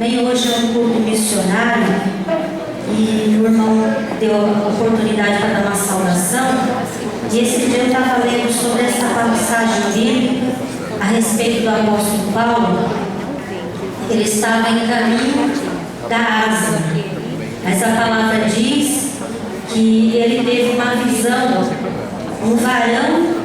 Bem, hoje é um culto missionário e o irmão deu a oportunidade para dar uma saudação. E esse dia eu estava lendo sobre essa passagem bíblica a respeito do apóstolo Paulo. Ele estava em caminho da Ásia, mas a palavra diz que ele teve uma visão, um varão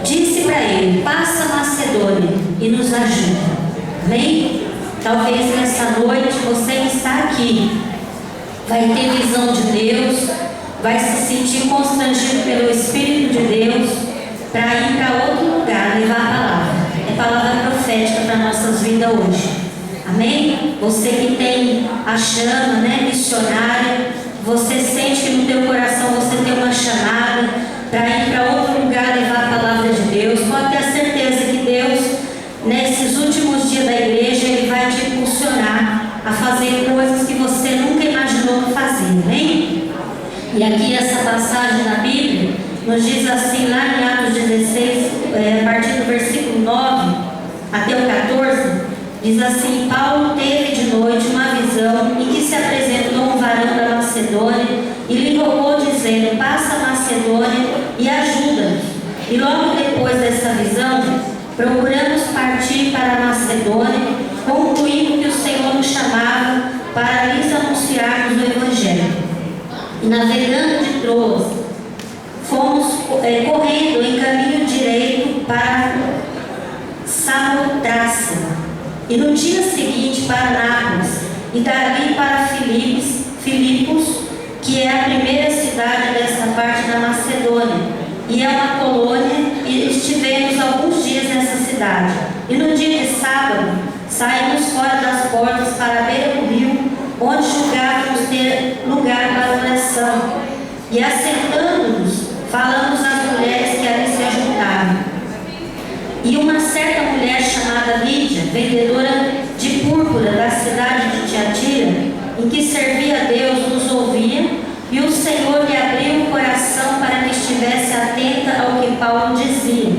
disse para ele: passa a Macedônia e nos ajuda. Amém? Talvez nessa noite você está aqui, vai ter visão de Deus, vai se sentir constrangido pelo Espírito de Deus para ir para outro lugar, levar a palavra. É palavra profética para nossas vidas hoje. Amém? Você que tem a chama, missionária, você sente que no teu coração você tem uma chamada para ir para outro lugar, levar a palavra de Deus. Pode ter a certeza que Deus, nesses últimos dias da igreja, Ele vai te impulsionar a fazer coisas que você nunca imaginou fazer. Amém? E aqui essa passagem na Bíblia nos diz assim, lá em Atos 16, a partir do versículo 9 até o 14, diz assim: Paulo teve de noite uma visão em que se apresentou um varão da Macedônia e lhe rogou dizendo: passa a Macedônia e ajuda-nos. E logo depois dessa visão, procuramos partir para a Macedônia, concluindo que o Senhor nos chamava para lhes anunciarmos o Evangelho. E navegando de Troas, fomos correndo em caminho direito para Samotrácia, e no dia seguinte para Nápoles, e dali para Filipos, que é a primeira cidade dessa parte da Macedônia, e é uma colônia, e estivemos alguns dias nessa cidade. E no dia de sábado, saímos fora das portas para a beira do rio, onde julgávamos ter lugar para oração. E assentando-nos, falamos às mulheres que ali se ajuntaram. E uma certa mulher chamada Lídia, vendedora de púrpura da cidade de Tiatira, em que servia a Deus, nos ouvia, e o Senhor lhe abriu o coração para que estivesse atenta ao que Paulo dizia.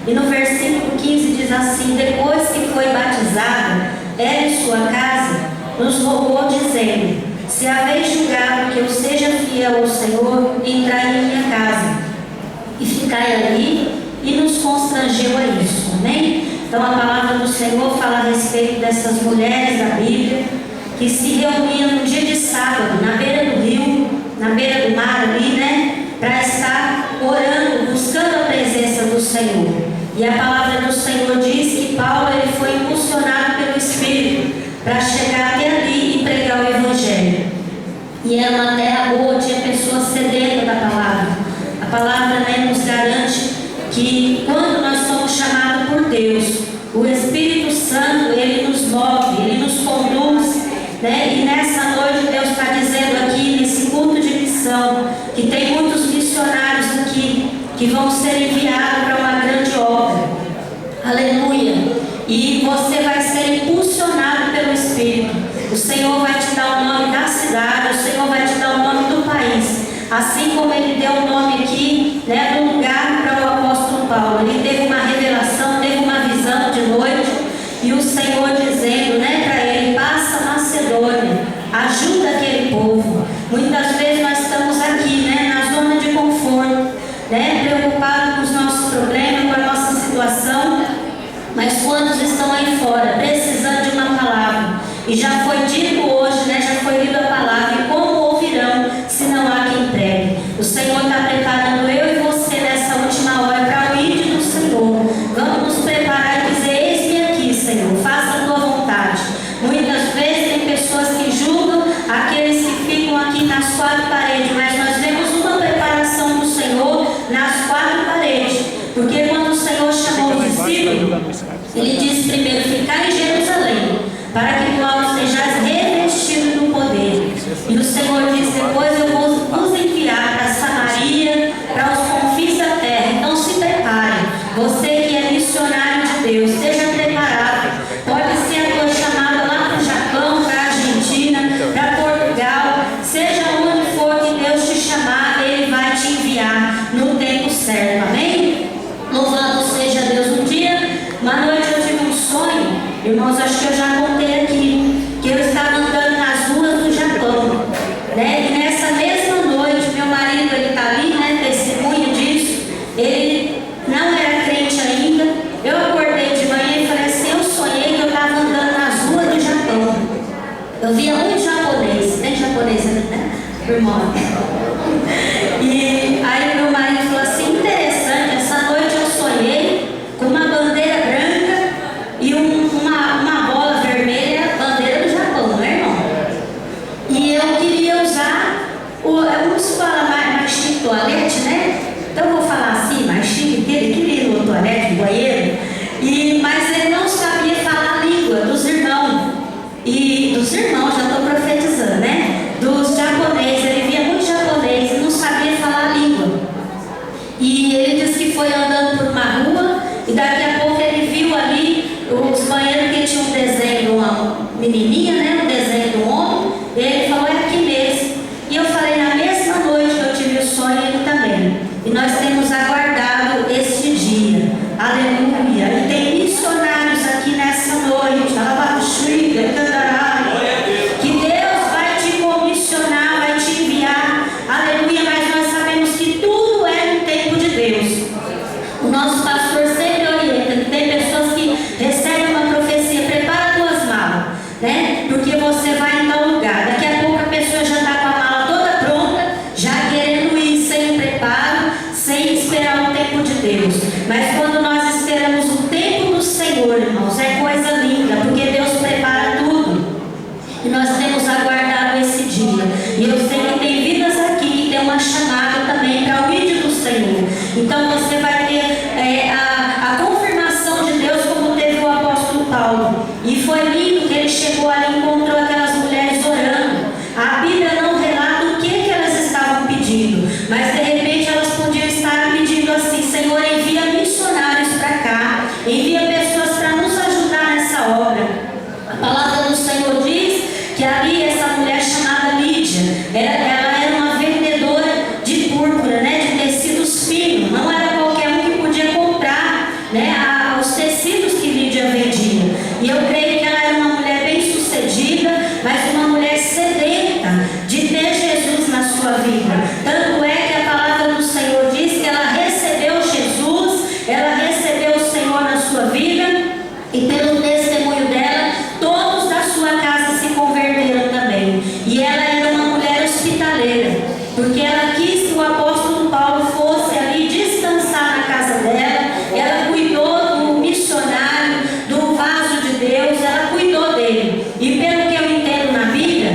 E no versículo 15 diz assim: depois que foi batizada, ela e sua casa, nos rogou dizendo: se haveis julgado que eu seja fiel ao Senhor, entrai em minha casa e ficai ali, e nos constrangeu a isso. Amém? Então a palavra do Senhor fala a respeito dessas mulheres da Bíblia que se reuniam no dia de sábado, na beira do rio, na beira do mar ali, para estar orando, buscando a presença do Senhor. E a palavra do Senhor diz que Paulo ele foi impulsionado pelo Espírito para chegar até ali e pregar o Evangelho. E era uma terra boa, tinha pessoas sedentas da palavra. A palavra nos garante que quando nós somos chamados por Deus, o Espírito Santo ele nos move, ele nos conduz, e nessa noite Deus está dizendo aqui nesse culto de missão que tem muitos missionários aqui que vão ser enviados para uma grande obra. Aleluia! E você vai ser impulsionado pelo Espírito. O Senhor vai te dar o nome da cidade, o Senhor vai te dar o nome do país, assim como Ele deu o nome aqui, do lugar para o apóstolo Paulo. Ele teve uma revelação, teve uma visão de noite, e o Senhor dizendo, para ele: passa a Macedônia, ajuda aquele povo. Muitas vezes nós estamos aqui, na zona de conforto, preocupados com os nossos problemas, com a nossa situação, mas quantos estão aí fora, precisando de uma palavra? E já foi dito hoje, já foi lida a palavra, e como ouvirão, se não há quem pregue? O Senhor está preparando eu e você nessa última hora para o ir do Senhor. Vamos nos preparar e dizer: eis-me aqui, Senhor, faça a tua vontade. Muitas vezes tem pessoas que julgam aqueles que ficam aqui nas quatro paredes, mas nós vemos uma preparação do Senhor nas quatro paredes, porque quando o Senhor chamou os discípulos, Ele disse primeiro: ficar em Jerusalém, para que vós sejais revestidos do poder. E o Senhor diz depois: eu vou vos enviar para Samaria, para os confins da terra. Então se prepare. Você que é missionário de Deus, esteja preparado. Pode ser a tua chamada lá para o Japão, para a Argentina, para Portugal, seja onde for que Deus te chamar, Ele vai te enviar no tempo certo. Amém? Louvado seja Deus. Um dia, uma noite eu tive toalete, do banheiro, mas ele não sabia falar a língua dos irmãos. E dos irmãos, já estou profetizando, né? Dos japoneses, ele via muito japonês e não sabia falar a língua. E ele disse que foi andando por uma rua e daqui a pouco ele viu ali os banheiros que tinha um desenho de uma menininha, né? Um desenho do homem. E ele falou, é aqui mesmo. E eu falei, na mesma noite que eu tive o sonho, ele também. E nós temos aguardado este dia. Aleluia. E tem missionários aqui nessa noite. Que Deus vai te comissionar, vai te enviar. Aleluia. Mas nós sabemos que tudo é no tempo de Deus. O nosso pastor sempre orienta que tem pessoas que recebem uma profecia, prepara tuas malas, né? Porque você vai em tal lugar. Daqui a pouco a pessoa já está com a mala toda pronta, já querendo ir sem preparo, sem esperar o tempo de Deus. Mas quando nós esperamos o tempo do Senhor, irmãos, é coisa linda, porque Deus prepara tudo. E nós temos aguardado esse dia. E eu sei que tem vidas aqui que tem uma chamada também para o vídeo do Senhor. Então você vai ter a confirmação de Deus, como teve o apóstolo Paulo. E foi lindo que ele chegou ali e encontrou aquelas mulheres orando. A Bíblia não relata o que elas estavam pedindo, mas de repente elas podiam estar pedindo assim: Senhor, envia missionários para cá, envia pessoas para nos ajudar nessa obra. A palavra do Senhor diz que ali essa mulher chamada Lídia, ela era uma vendedora de púrpura, né, de tecidos finos. Não era qualquer um que podia comprar, né, os tecidos que Lídia vendia. E eu creio que ela era uma mulher bem sucedida, mas uma mulher sedenta de ter Jesus na sua vida. Tanto é que a palavra do Senhor diz que ela recebeu Jesus, ela recebeu o Senhor na sua vida, e pelo testemunho dela, todos da sua casa se converteram também. E ela era uma mulher hospitaleira, porque ela quis que o apóstolo Paulo fosse ali descansar na casa dela. Ela cuidou do missionário, do vaso de Deus, ela cuidou dele. E pelo que eu entendo na Bíblia,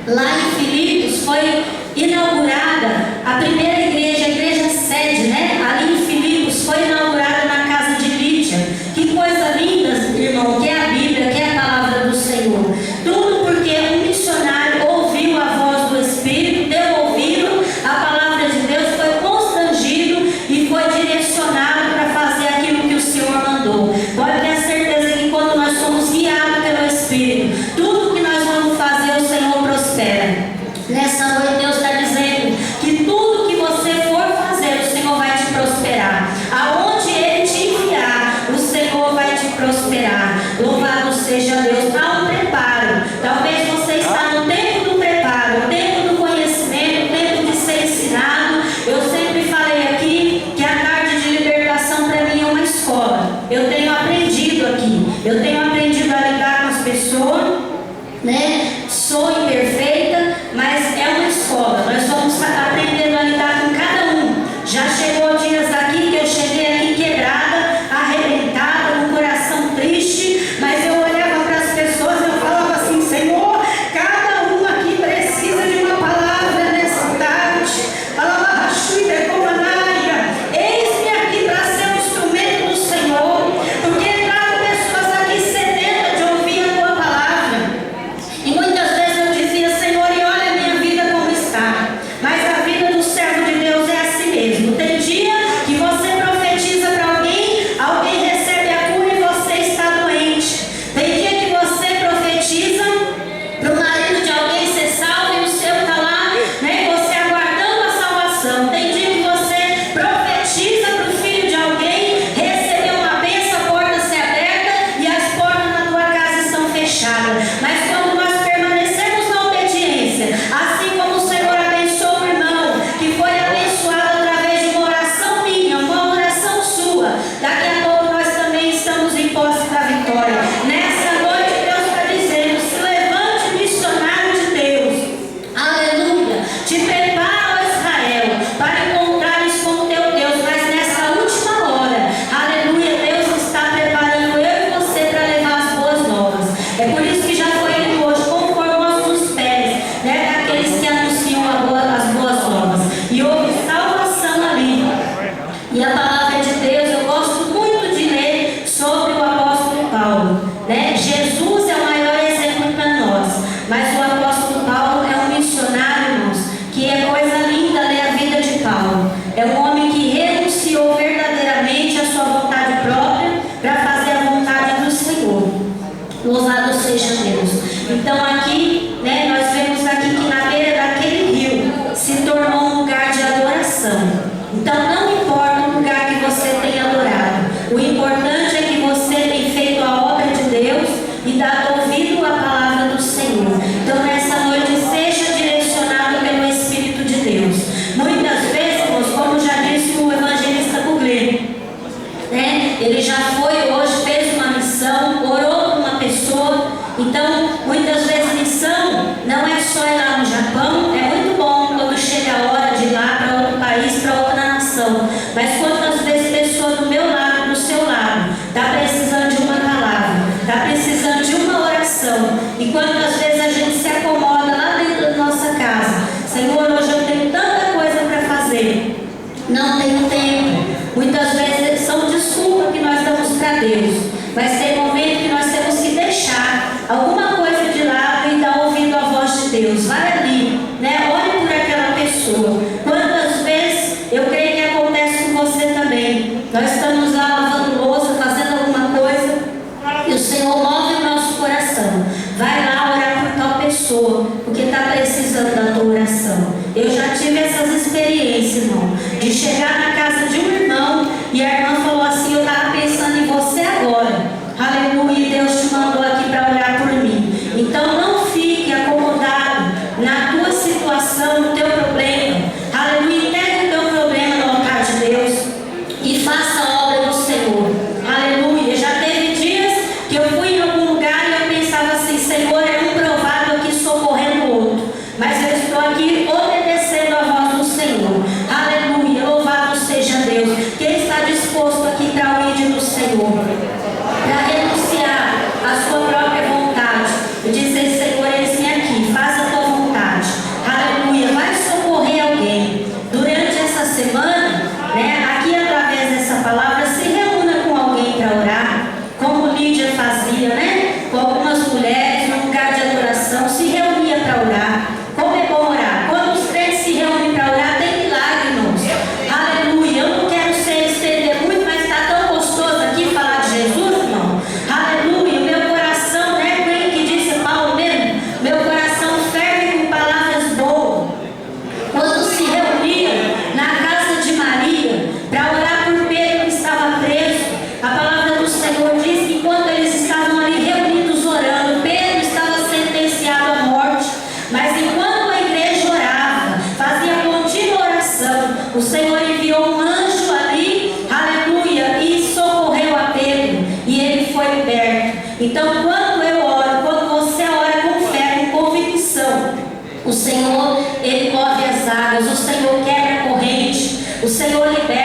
lá em Filipos foi inaugurada a primeira igreja, a igreja sede, né? Ali em Filipos foi inaugurada na casa de Lídia. Que coisa linda, irmão, que é a Bíblia, que é a palavra do Senhor. Tudo porque um missionário ouviu a voz do Espírito, deu ouvido, a palavra de Deus, foi constrangido e foi direcionado para fazer aquilo que o Senhor mandou. Pode ter certeza que quando nós somos guiados pelo Espírito, tudo que nós vamos fazer, o Senhor prospera. Nessa noite Deus está dizendo que tudo que você for fazer, o Senhor vai te prosperar. Aonde Ele te enviar, o Senhor vai te prosperar. Louvado seja Deus. Há um preparo. Talvez você está no tempo do preparo, o tempo do conhecimento, o tempo de ser ensinado. Eu sempre falei aqui que a tarde de libertação para mim é uma escola. Eu tenho aprendido aqui. Eu tenho aprendido a lidar com as pessoas, né? Sou imperfeita, mas é uma escola. Nós vamos aprendendo a lidar com cada um. Já chegou dias aqui que eu cheguei aqui quebrada, arrebentada, com o coração triste, mas eu olhava para as pessoas e eu falava assim: Senhor, cada um aqui precisa de uma palavra nessa tarde. Eis-me aqui para ser um instrumento do Senhor, porque trago pessoas aqui sedentas de ouvir a tua palavra. E muitas vezes eu dizia: Senhor, e olha a minha vida como está. Mas a vida do servo de Deus é assim mesmo. Tem dia que você profetiza para alguém, alguém recebe a cura e você está doente. Tem dia que você profetiza para o marido de alguém ser salvo e o seu está lá, né, você aguardando a salvação. Tem dia que você profetiza para o filho de alguém receber uma bênção, a porta ser aberta e as portas na tua casa estão fechadas. Mas quando nós permanecemos na obediência, assim como o Senhor abençoou o irmão, que foi abençoado através de uma oração minha, uma oração sua, daqui a pouco nós também estamos em posse da vitória. Nessa noite Deus está dizendo: se levante, missionário de Deus, aleluia, te prepara, ó Israel, para encontrares com o teu Deus. Mas nessa última hora, aleluia, Deus está preparando eu e você para levar as boas novas. É por isso que já foi lido hoje: conformosos nos pés, né, daqueles que anunciam as boas novas. E houve salvação ali. E a palavra de Deus, eu gosto muito seja Deus. Então aqui, né, nós vemos aqui que na beira daquele rio se tornou um lugar de adoração. Então não importa o lugar que você tenha adorado, o importante é que você tem feito a obra de Deus e dado ouvido à palavra do Senhor. Então nessa noite seja direcionado pelo Espírito de Deus. Muitas vezes, como já disse o evangelista Buglé, né, ele já foi hoje, fez uma missão, orou por uma pessoa. Então muitas vezes missão não é só ir lá no Japão. É muito bom quando chega a hora de ir lá para outro país, para outra nação, mas quantas vezes pessoa do meu lado, do seu lado, está precisando de uma palavra, está precisando de uma oração, e quantas vezes a gente se acomoda lá dentro da nossa casa: Senhor, hoje eu tenho tanta coisa para fazer, não tenho tempo. Muitas vezes são desculpas que nós damos para Deus, mas tem momento que nós temos que deixar alguma coisa de lado e dar ouvido à voz de Deus. Vai ali, né? Olhe por aquela pessoa. Quantas vezes, eu creio que acontece com você também, nós estamos lá lavando louça, fazendo alguma coisa, e o Senhor move o nosso coração: vai lá orar por tal pessoa, porque está precisando da tua oração. Eu já tive essas experiências, irmão, de chegar na casa de um irmão e a irmã falou assim: eu estava pensando em você agora, aleluia, e Deus te mandou aqui para orar por mim. Então não fique acomodado na tua situação, no teu problema, aleluia. Entregue o teu problema no altar de Deus e faça a obra do Senhor, aleluia. Já teve dias que eu fui em algum lugar e eu pensava assim: Senhor, é um provável aqui socorrendo o outro, mas eu estou aqui obedecendo a voz do Senhor, aleluia. Louvado seja Deus. Quem está disposto aqui para o ídolo do Senhor, para renunciar à sua própria vontade e dizer: Senhor, eis-me aqui, faz a tua vontade, aleluia. Vai socorrer alguém durante essa semana, né? Aqui através dessa palavra, se reúna com alguém para orar, como Lídia fazia, né? Com algumas mulheres no lugar de adoração, se reunia para orar. Como é bom orar. Quando os crentes se reúnem para orar, tem milagre, irmãos, aleluia. Eu não quero estender muito, mas está tão gostoso aqui falar de Jesus, irmão, aleluia. Meu coração, né? Quem que disse Paulo mesmo? Meu coração ferve com palavras boas. Quando se reuniam na casa de Maria para orar por Pedro, que estava preso, a palavra do Senhor diz que enquanto eles estavam ali reunidos orando, Pedro estava sentenciado à morte, mas enquanto a igreja orava, fazia contínua oração, o Senhor enviou um anjo ali, aleluia, e socorreu a Pedro, e ele foi liberto. Então quando eu oro, quando você ora com fé, com convicção, o Senhor, Ele move as águas, o Senhor quebra a corrente, o Senhor libera.